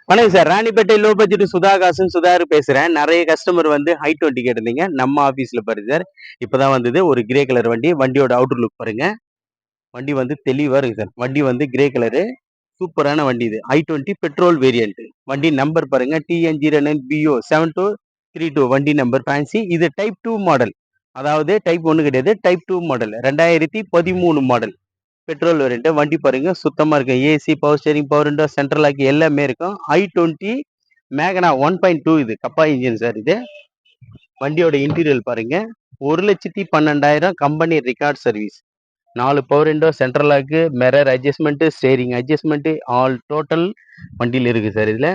வணக்கம் sir. Ranipet low budget சுதாகாசன் சுதாகர் பேசுறேன். நெறைய கஸ்டமர் வந்து i20 கேட்டிருந்தீங்க. நம்ம ஆபீஸ்ல பாருங்க சார். இப்பதான் வந்தது. ஒரு கிரே கலர் வண்டி. வண்டியோட அவுட்டர் லுக் பாருங்க. வண்டி வந்து தெளிவா இருக்கு சார். வண்டி வந்து கிரே கலரு. சூப்பரான வண்டி இது. i20 petrol variant. வண்டி நம்பர் பாருங்க. TN09BO 7232 வண்டி நம்பர் ஃபேன்சி. இது டைப் 2 மாடல். அதாவது டைப் 1 கிடையாது. Type 2 model. 2013 model. Petrol variant. வண்டி பாருங்க சுத்தமா இருக்கு. AC, power steering, power window, central lock எல்லாமே இருக்கும். i20 மேகனா 1.2 இது கப்பா இன்ஜின் சார் இது. வண்டியோட இன்டீரியர் பாருங்க. 1,12,000 company record service. 4 power window, central lock, mirror adjustment, steering adjustment, all total வண்டியில் இருக்கு சார் இதுல.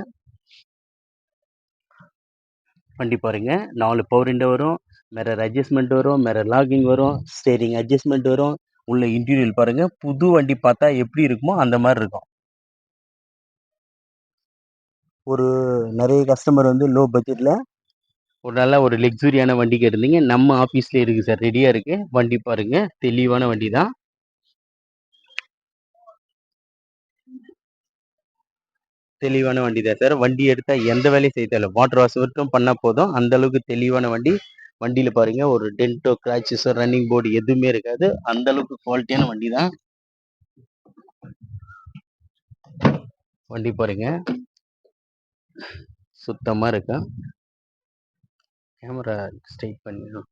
வண்டி பாருங்க 4 பவர் விண்டோ வரும், மிரர் அட்ஜஸ்ட்மெண்ட் வரும், மிரர் லாகிங் வரும், ஸ்டேரிங் அட்ஜஸ்ட்மெண்ட் வரும். உள்ள இன்டீரியர் பாருங்க. புது வண்டி பார்த்தா எப்படி இருக்குமோ அந்த மாதிரி இருக்கும். ஒரு நிறைய கஸ்டமர் வந்து லோ பட்ஜெட்ல ஒரு நல்ல ஒரு லக்ஸுரியான வண்டி கேட்டிருந்தீங்க. நம்ம ஆஃபீஸ்ல இருக்கு சார். ரெடியா இருக்கு. வண்டி பாருங்க. தெளிவான வண்டி தான். தெளிவான வண்டி தான் சார். வண்டி எடுத்தா எந்த வேலையும் செய்ய தேவையில்ல. வாட்டர் வாஷ் மட்டும் பண்ணா போதும். அந்த அளவுக்கு தெளிவான வண்டி. வண்டியில பாருங்க ஒரு டென்ட்டோ கிராச்சஸ் ரன்னிங் போர்டு எதுவுமே இருக்காது. அந்த அளவுக்கு குவாலிட்டியான வண்டி தான். வண்டி பாருங்க சுத்தமா இருக்கு. கேமரா ஸ்ட்ரைட் பண்ணிடும்.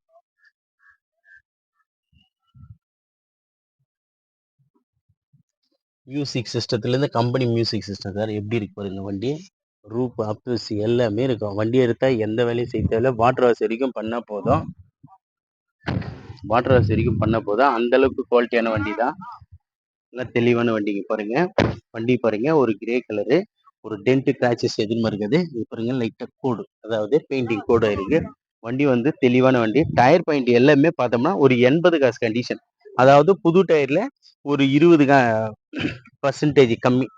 மியூசிக் சிஸ்டத்துலேருந்து கம்பெனி மியூசிக் சிஸ்டம் சார். எப்படி இருக்கு பாருங்க வண்டி. ரூப் அப்ஸ் எல்லாமே இருக்கும். வண்டி எடுத்தா எந்த வேலையும் செய்ய தேவையில்ல. வாட்டர் வாஷ் வரைக்கும் பண்ணா போதும். வாட்டர் வாஷ் வரைக்கும் பண்ண போதும். அந்த அளவுக்கு குவாலிட்டியான வண்டி தான். நல்லா தெளிவான வண்டிங்க பாருங்க. வண்டி பாருங்க ஒரு கிரே கலரு. ஒரு டென்ட் கிராச்சஸ் எதுவுமே இருக்குது. இது பாருங்க லைட்டா கோடு, அதாவது பெயிண்டிங் கோடு இருக்கு. வண்டி வந்து தெளிவான வண்டி. டயர் பாயிண்ட் எல்லாமே பார்த்தோம்னா ஒரு 80 காசு கண்டிஷன். அதாவது புது டயர்ல ஒரு 20% கம்மி.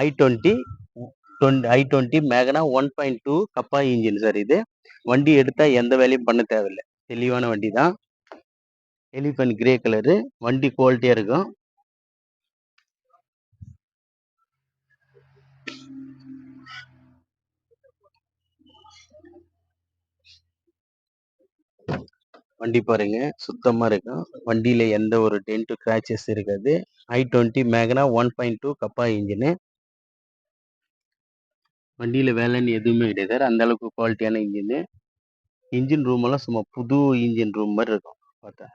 i20 i20 Magna 1.2 Kappa engine sir இது. வண்டி எடுத்தா எந்த வேலையும் பண்ண தேவையில்லை. தெளிவான வண்டி தான். Elephant grey colour. வண்டி குவாலிட்டியா இருக்கும். வண்டி பாருங்க சுத்தமா இருக்கும். வண்டியில எந்த ஒரு டென்ட் கிராச்சஸ் இருக்காது. i20 Magna 1.2 Kappa engine. வண்டியில வேலைன்னு எதுவுமே கிடையாது சார். அந்த அளவுக்கு குவாலிட்டியான இன்ஜின். இன்ஜின் ரூம் எல்லாம் சும்மா புது இன்ஜின் ரூம் மாதிரி இருக்கும் பார்த்தா.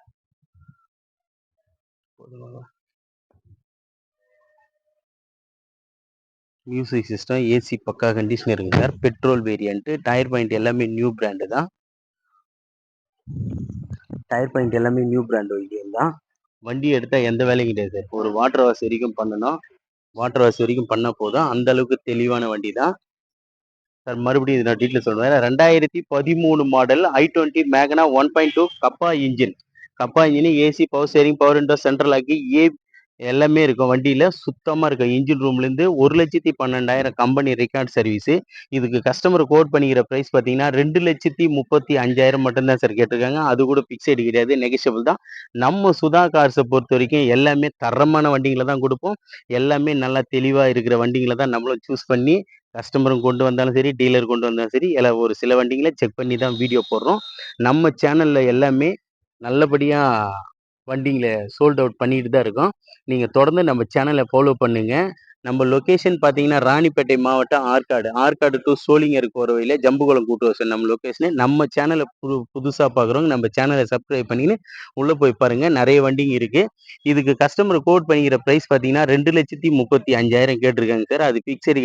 மியூசிக் சிஸ்டம், ஏசி பக்கா கண்டிஷன் இருக்கு sir. Petrol variant. Tyre point எல்லாமே நியூ பிராண்டு தான். டயர் பாயிண்ட் எல்லாமே நியூ பிராண்ட் வண்டியும் தான். வண்டி எடுத்தா எந்த வேலையும் கிடையாது சார். ஒரு வாட்டர் வாஷ் வரைக்கும் பண்ணணும். வாட்டர் வாஷ் வரைக்கும் பண்ண போதும். அந்த அளவுக்கு தெளிவான வண்டி தான் சார். மறுபடியும் இது நான் டீட்டெயில் சொல்றேன். 2013 model i20 Magna 1.2 Kappa engine. Kappa engine, AC, power steering, power window, central locking எல்லாமே இருக்கும். வண்டியில சுத்தமா இருக்கும். இன்ஜின் ரூம்ல இருந்து 1,12,000 கம்பெனி ரெக்கார்ட் சர்வீஸ். இதுக்கு கஸ்டமர் கோட் பண்ணிக்கிற பிரைஸ் பார்த்தீங்கன்னா 2,35,000 மட்டும்தான் சார் கேட்டிருக்காங்க. அது கூட பிக்சைடு கிடையாது, நெகஷியபிள் தான். நம்ம சுதா கார்ஸை பொறுத்த வரைக்கும் எல்லாமே தரமான வண்டிகளை தான் கொடுப்போம். எல்லாமே நல்லா தெளிவா இருக்கிற வண்டிகளை தான் நம்மளும் சூஸ் பண்ணி கஸ்டமரும் கொண்டு வந்தாலும் சரி, டீலர் கொண்டு வந்தாலும் சரி, எல்லாம் ஒரு சில வண்டிகளை செக் பண்ணி தான் வீடியோ போடுறோம். நம்ம சேனல்ல எல்லாமே நல்லபடியா வண்டிங்களை சோல்ட் அவுட் பண்ணிட்டு தான் இருக்கோம். நீங்க தொடர்ந்து நம்ம சேனலை ஃபாலோ பண்ணுங்க. நம்ம லொகேஷன் பார்த்தீங்கன்னா ராணிப்பேட்டை மாவட்டம் ஆற்காடு டு சோளிங்கர் போகிற வழியில ஜம்புகுளம் கூட்டுறவு சார் நம்ம லொகேஷனு. நம்ம சேனலை புதுசாக பார்க்குறவங்க நம்ம சேனலை சப்ஸ்கிரைப் பண்ணின்னு உள்ளே போய் பாருங்க. நிறைய வண்டிங்க இருக்கு. இதுக்கு கஸ்டமர் கோட் பண்ணிக்கிற ப்ரைஸ் பார்த்தீங்கன்னா 2,35,000 கேட்டிருக்காங்க சார். அது பிக்சடு